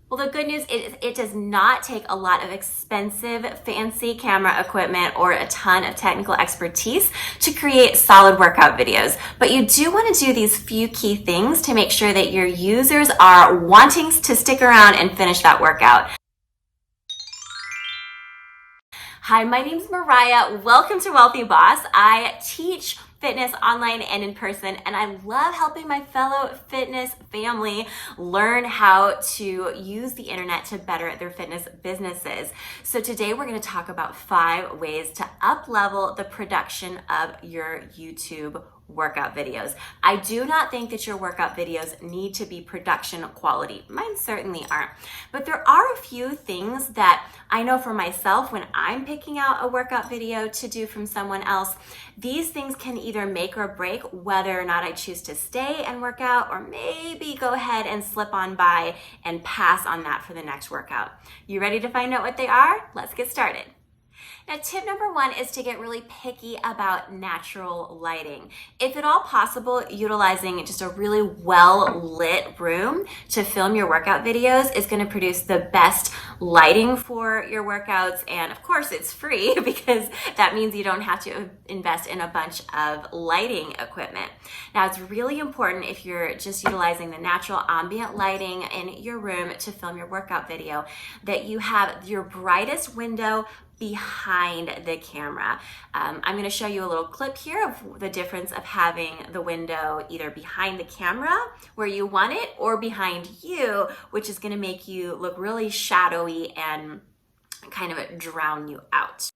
Well, the good news is it does not take a lot of expensive, fancy camera equipment or a ton of technical expertise to create solid workout videos. But you do want to do these few key things to make sure that your users are wanting to stick around and finish that workout. Hi, my name is Mariah. Welcome to Wealthy Boss. I teach fitness online and in person, and I love helping my fellow fitness family learn how to use the internet to better their fitness businesses. So today we're going to talk about 5 ways to up-level the production of your YouTube workout videos. I do not think that your workout videos need to be production quality. Mine certainly aren't. But there are a few things that I know for myself when I'm picking out a workout video to do from someone else. These things can either make or break whether or not I choose to stay and work out, or maybe go ahead and slip on by and pass on that for the next workout. You ready to find out what they are? Let's get started. Now, tip number 1 is to get really picky about natural lighting. If at all possible, utilizing just a really well-lit room to film your workout videos is going to produce the best lighting for your workouts. And of course, it's free because that means you don't have to invest in a bunch of lighting equipment. Now, it's really important if you're just utilizing the natural ambient lighting in your room to film your workout video that you have your brightest window behind the camera. I'm going to show you a little clip here of the difference of having the window either behind the camera where you want it or behind you, which is going to make you look really shadowy and kind of drown you out.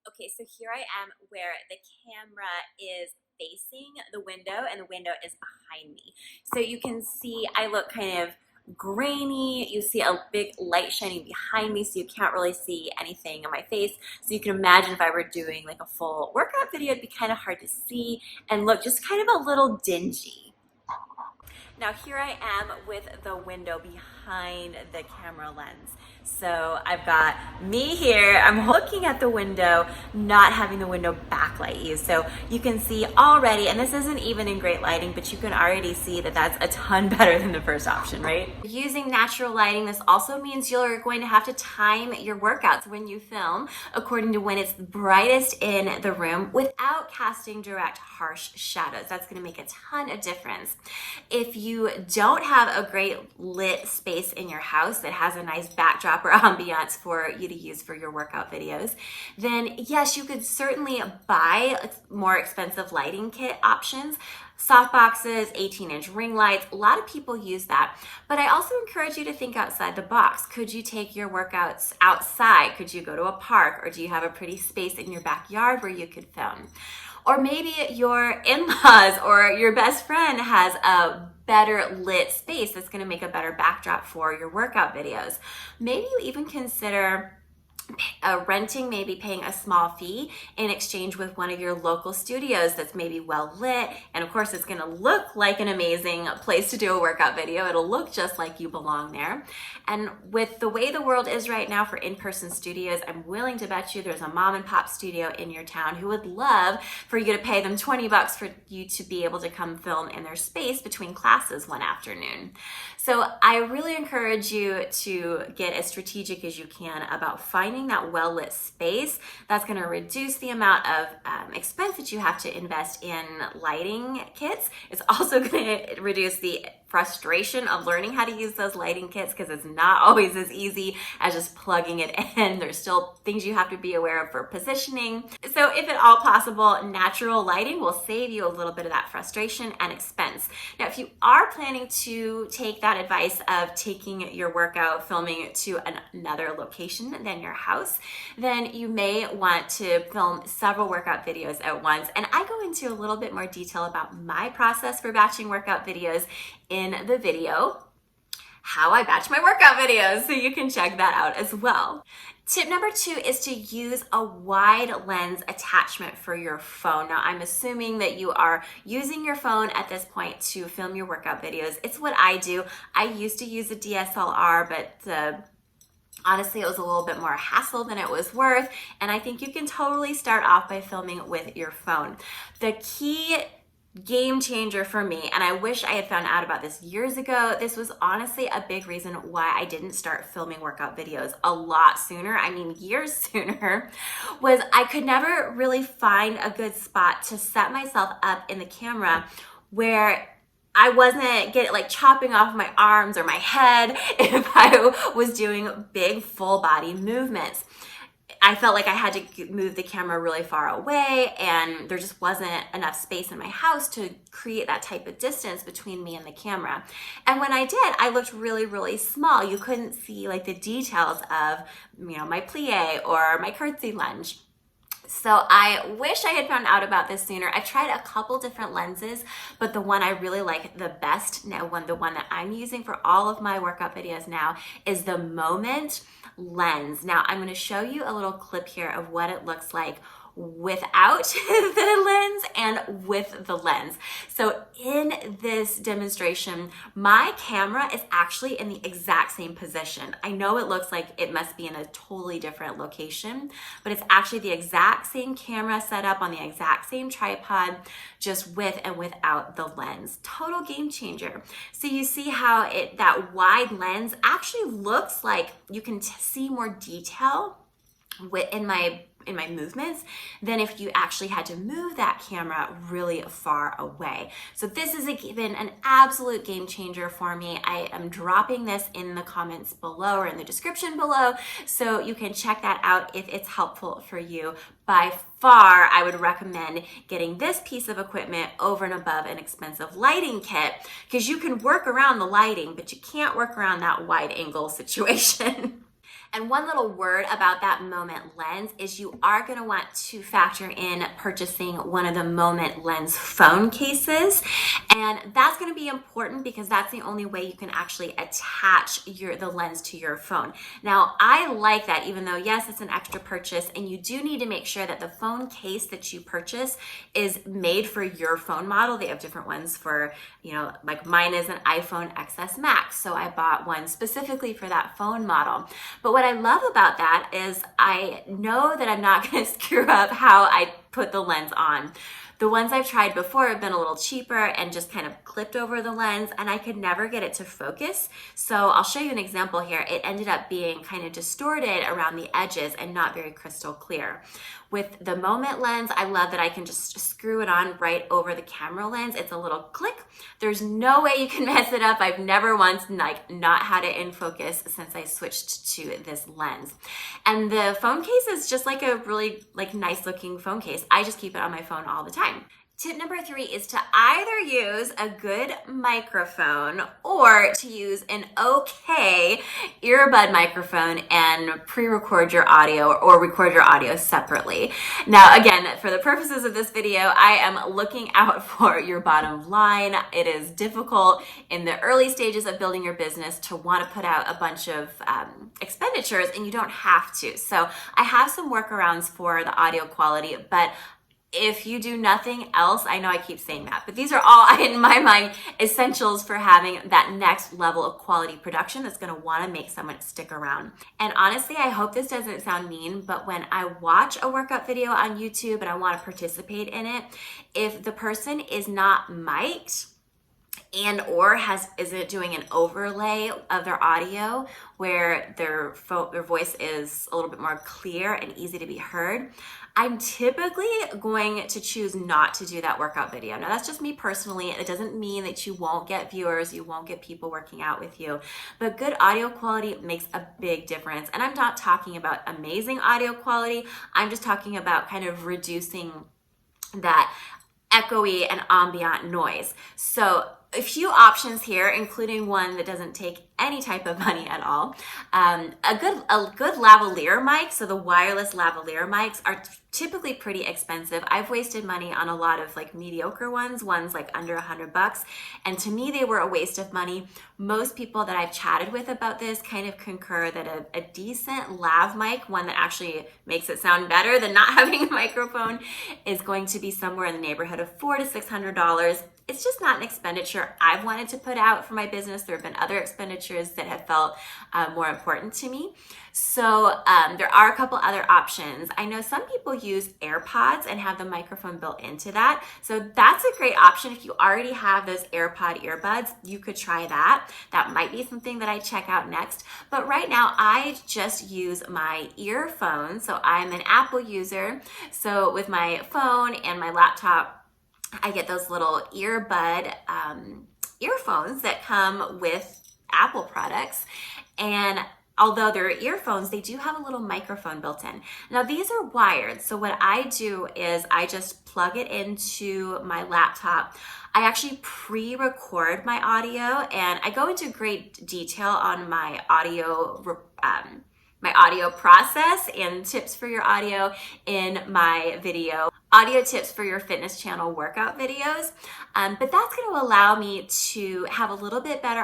Okay, so here I am where the camera is facing the window and the window is behind me. So you can see I look kind of grainy. You see a big light shining behind me, so you can't really see anything on my face. So you can imagine if I were doing like a full workout video, it'd be kind of hard to see and look just kind of a little dingy. Now here I am with the window behind the camera lens. So I've got me here, I'm looking at the window, not having the window backlight you. So you can see already, and this isn't even in great lighting, but you can already see that that's a ton better than the first option, right? Using natural lighting, this also means you're going to have to time your workouts when you film according to when it's brightest in the room without casting direct harsh shadows. That's going to make a ton of difference. If you don't have a great lit space in your house that has a nice backdrop or ambiance for you to use for your workout videos, then yes, you could certainly buy more expensive lighting kit options. Softboxes, 18-inch ring lights, a lot of people use that. But I also encourage you to think outside the box. Could you take your workouts outside? Could you go to a park? Or do you have a pretty space in your backyard where you could film? Or maybe your in-laws or your best friend has a better lit space that's going to make a better backdrop for your workout videos. Maybe you even consider renting, maybe paying a small fee in exchange with one of your local studios that's maybe well lit, and of course it's going to look like an amazing place to do a workout video. It'll look just like you belong there. And with the way the world is right now for in-person studios, I'm willing to bet you there's a mom and pop studio in your town who would love for you to pay them $20 for you to be able to come film in their space between classes one afternoon. So I really encourage you to get as strategic as you can about finding that well-lit space. That's going to reduce the amount of expense that you have to invest in lighting kits. It's also going to reduce the frustration of learning how to use those lighting kits because it's not always as easy as just plugging it in. There's still things you have to be aware of for positioning. So if at all possible, natural lighting will save you a little bit of that frustration and expense. Now, if you are planning to take that advice of taking your workout, filming to another location than your house, then you may want to film several workout videos at once. And I go into a little bit more detail about my process for batching workout videos in the video, how I batch my workout videos, so you can check that out as well. Tip number 2 is to use a wide lens attachment for your phone. Now, I'm assuming that you are using your phone at this point to film your workout videos. It's what I do. I used to use a DSLR, but honestly, it was a little bit more hassle than it was worth, and I think you can totally start off by filming with your phone. The key game changer for me, and I wish I had found out about this years ago. This was honestly a big reason why I didn't start filming workout videos a lot sooner, I mean years sooner, was I could never really find a good spot to set myself up in the camera where I wasn't chopping off my arms or my head if I was doing big full body movements. I felt like I had to move the camera really far away, and there just wasn't enough space in my house to create that type of distance between me and the camera. And when I did, I looked really, really small. You couldn't see like the details of, my plie or my curtsy lunge. So I wish I had found out about this sooner. I tried a couple different lenses, but the one I really like the best now, the one that I'm using for all of my workout videos now, is the Moment lens. Now I'm going to show you a little clip here of what it looks like without the lens and with the lens. So in this demonstration, my camera is actually in the exact same position. I know it looks like it must be in a totally different location, but it's actually the exact same camera set up on the exact same tripod, just with and without the lens. Total game changer. So you see how that wide lens actually looks like you can see more detail in my movements than if you actually had to move that camera really far away. So this has been an absolute game changer for me. I am dropping this in the comments below or in the description below, so you can check that out if it's helpful for you. By far, I would recommend getting this piece of equipment over and above an expensive lighting kit, because you can work around the lighting, but you can't work around that wide angle situation. And one little word about that Moment lens is you are going to want to factor in purchasing one of the Moment lens phone cases. And that's going to be important because that's the only way you can actually attach the lens to your phone. Now, I like that, even though yes, it's an extra purchase, and you do need to make sure that the phone case that you purchase is made for your phone model. They have different ones for, like mine is an iPhone XS Max. So I bought one specifically for that phone model. But what I love about that is I know that I'm not going to screw up how I put the lens on. The ones I've tried before have been a little cheaper and just kind of clipped over the lens, and I could never get it to focus. So I'll show you an example here. It ended up being kind of distorted around the edges and not very crystal clear. With the Moment lens, I love that I can just screw it on right over the camera lens. It's a little click. There's no way you can mess it up. I've never once not had it in focus since I switched to this lens. And the phone case is just like a really nice looking phone case. I just keep it on my phone all the time. Tip number 3 is to either use a good microphone or to use an okay earbud microphone and pre-record your audio or record your audio separately. Now, again, for the purposes of this video, I am looking out for your bottom line. It is difficult in the early stages of building your business to want to put out a bunch of expenditures, and you don't have to. So I have some workarounds for the audio quality, but if you do nothing else, I know I keep saying that, but these are all, in my mind, essentials for having that next level of quality production that's going to want to make someone stick around. And honestly, I hope this doesn't sound mean, but when I watch a workout video on YouTube and I want to participate in it, if the person is not mic'd and or isn't doing an overlay of their audio where their voice is a little bit more clear and easy to be heard, I'm typically going to choose not to do that workout video. Now, that's just me personally. It doesn't mean that you won't get viewers, you won't get people working out with you, but good audio quality makes a big difference. And I'm not talking about amazing audio quality. I'm just talking about kind of reducing that echoey and ambient noise. So a few options here, including one that doesn't take any type of money at all. A good lavalier mic, so the wireless lavalier mics are typically pretty expensive. I've wasted money on a lot of mediocre ones like under $100, and to me they were a waste of money. Most people that I've chatted with about this kind of concur that a decent lav mic, one that actually makes it sound better than not having a microphone, is going to be somewhere in the neighborhood of $400 to $600. it's just not an expenditure I've wanted to put out for my business. There have been other expenditures that have felt more important to me. So there are a couple other options. I know some people use AirPods and have the microphone built into that. So that's a great option. If you already have those AirPod earbuds, you could try that. That might be something that I check out next. But right now I just use my earphones. So I'm an Apple user. So with my phone and my laptop, I get those little earbud earphones that come with Apple products. And although they're earphones, they do have a little microphone built in. Now these are wired, so what I do is I just plug it into my laptop. I actually pre-record my audio, and I go into great detail on my audio process and tips for your audio in my video. Audio tips for your fitness channel workout videos. But that's going to allow me to have a little bit better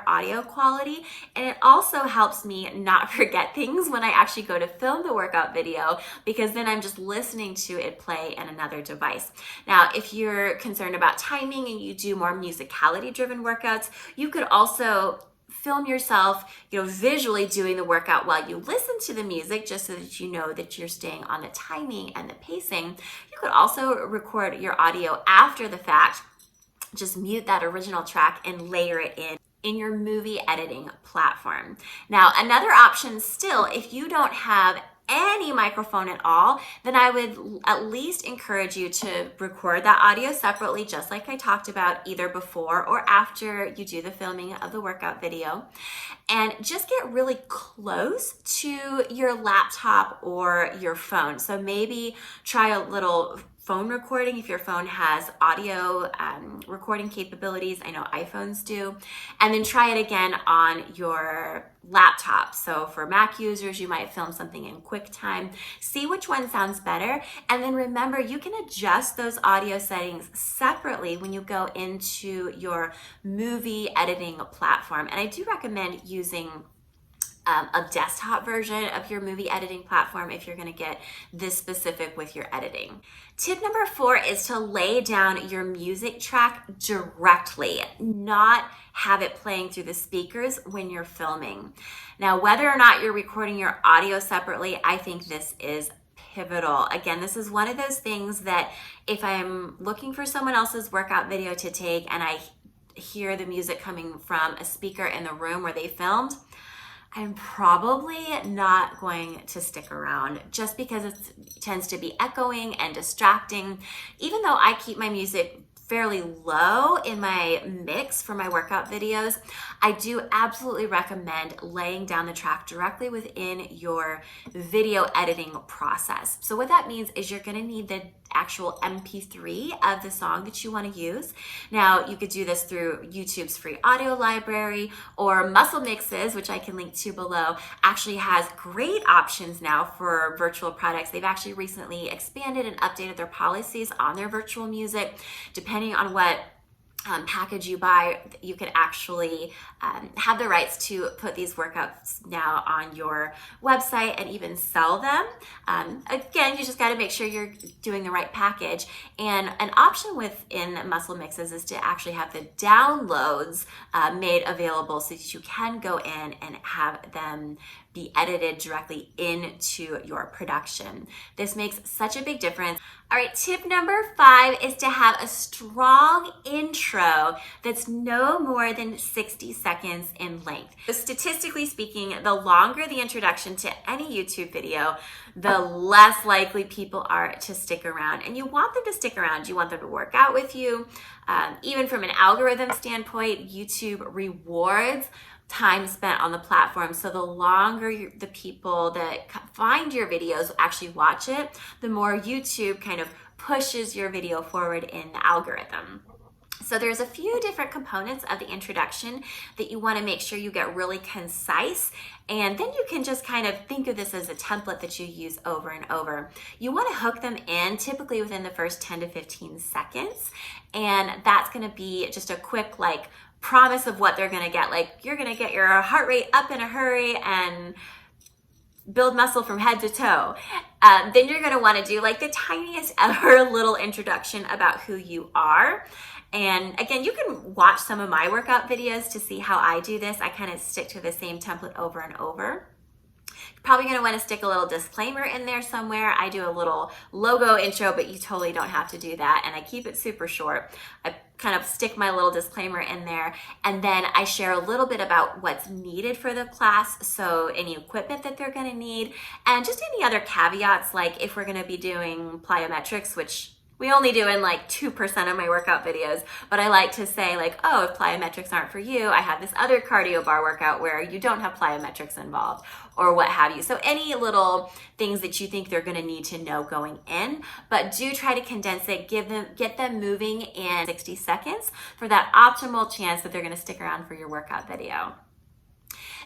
audio quality, and it also helps me not forget things when I actually go to film the workout video, because then I'm just listening to it play in another device. Now, if you're concerned about timing and you do more musicality driven workouts, you could also film yourself, visually doing the workout while you listen to the music, just so that you know that you're staying on the timing and the pacing. You could also record your audio after the fact. Just mute that original track and layer it in your movie editing platform. Now, another option still, if you don't have any microphone at all, then I would at least encourage you to record that audio separately, just like I talked about, either before or after you do the filming of the workout video. And just get really close to your laptop or your phone. So maybe try a little phone recording if your phone has audio recording capabilities. I know iPhones do. And then try it again on your laptop. So for Mac users, you might film something in QuickTime. See which one sounds better. And then remember, you can adjust those audio settings separately when you go into your movie editing platform. And I do recommend using a desktop version of your movie editing platform if you're going to get this specific with your editing. Tip number 4 is to lay down your music track directly, not have it playing through the speakers when you're filming. Now, whether or not you're recording your audio separately, I think this is pivotal. Again, this is one of those things that if I'm looking for someone else's workout video to take and I hear the music coming from a speaker in the room where they filmed, I'm probably not going to stick around, just because it tends to be echoing and distracting. Even though I keep my music fairly low in my mix for my workout videos, I do absolutely recommend laying down the track directly within your video editing process. So what that means is you're going to need the actual MP3 of the song that you want to use. Now, you could do this through YouTube's free audio library, or Muscle Mixes, which I can link to below, actually has great options now for virtual products. They've actually recently expanded and updated their policies on their virtual music. Depending on what package you buy, you can actually have the rights to put these workouts now on your website and even sell them. Again, you just got to make sure you're doing the right package. And an option within Muscle Mixes is to actually have the downloads made available so that you can go in and have them be edited directly into your production. This makes such a big difference. All right, tip number 5 is to have a strong intro that's no more than 60 seconds in length. So statistically speaking, the longer the introduction to any YouTube video, the less likely people are to stick around. And you want them to stick around. You want them to work out with you. Even from an algorithm standpoint, YouTube rewards time spent on the platform. So the longer the people that find your videos actually watch it, the more YouTube kind of pushes your video forward in the algorithm. So there's a few different components of the introduction that you want to make sure you get really concise, and then you can just kind of think of this as a template that you use over and over. You want to hook them in typically within the first 10 to 15 seconds, and that's going to be just a quick promise of what they're going to get. Like, you're going to get your heart rate up in a hurry and build muscle from head to toe. Then you're gonna wanna do like the tiniest ever little introduction about who you are. And again, you can watch some of my workout videos to see how I do this. I kind of stick to the same template over and over. Probably gonna wanna stick a little disclaimer in there somewhere. I do a little logo intro, but you totally don't have to do that. And I keep it super short. I kind of stick my little disclaimer in there. And then I share a little bit about what's needed for the class. So any equipment that they're gonna need, and just any other caveats, like if we're gonna be doing plyometrics, which we only do in like 2% of my workout videos, but I like to say like, oh, if plyometrics aren't for you, I have this other cardio bar workout where you don't have plyometrics involved, or what have you. So any little things that you think they're gonna need to know going in, but do try to condense it, get them moving in 60 seconds for that optimal chance that they're gonna stick around for your workout video.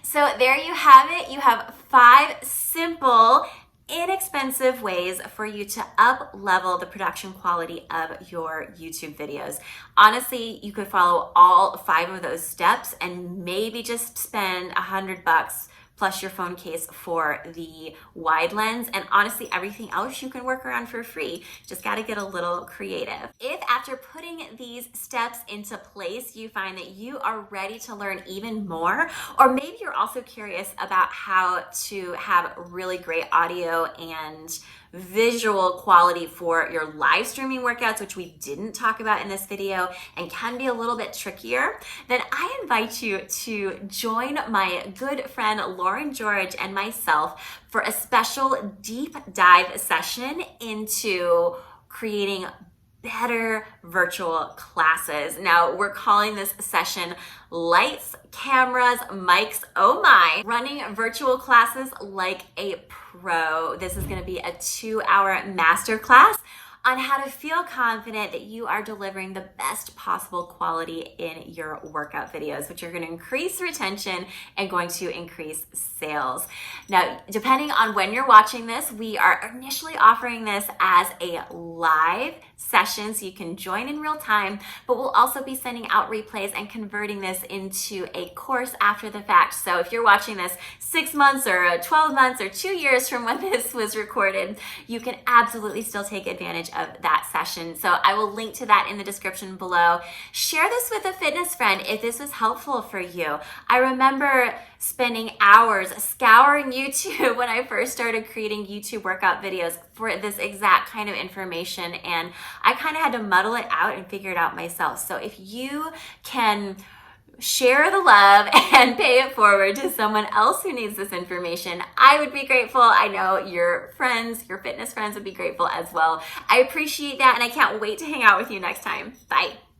So there you have it. You have 5 simple, inexpensive ways for you to up level the production quality of your YouTube videos. Honestly, you could follow all 5 of those steps and maybe just spend $100 plus your phone case for the wide lens, and honestly everything else you can work around for free. Just got to get a little creative. If after putting these steps into place you find that you are ready to learn even more, or maybe you're also curious about how to have really great audio and visual quality for your live streaming workouts, which we didn't talk about in this video and can be a little bit trickier, then I invite you to join my good friend Lauren George and myself for a special deep dive session into creating better virtual classes. Now, we're calling this session Lights, Cameras, Mics, Oh My, running virtual classes like a pro. This is going to be a 2-hour masterclass on how to feel confident that you are delivering the best possible quality in your workout videos, which are going to increase retention and going to increase sales. Now, depending on when you're watching this, we are initially offering this as a live session so you can join in real time, but we'll also be sending out replays and converting this into a course after the fact. So if you're watching this 6 months or 12 months or 2 years from when this was recorded, you can absolutely still take advantage of that session. So I will link to that in the description below. Share this with a fitness friend if this was helpful for you. I remember spending hours scouring YouTube when I first started creating YouTube workout videos for this exact kind of information, and I kind of had to muddle it out and figure it out myself. So if you can share the love and pay it forward to someone else who needs this information, I would be grateful. I know your friends, your fitness friends would be grateful as well. I appreciate that, and I can't wait to hang out with you next time. Bye.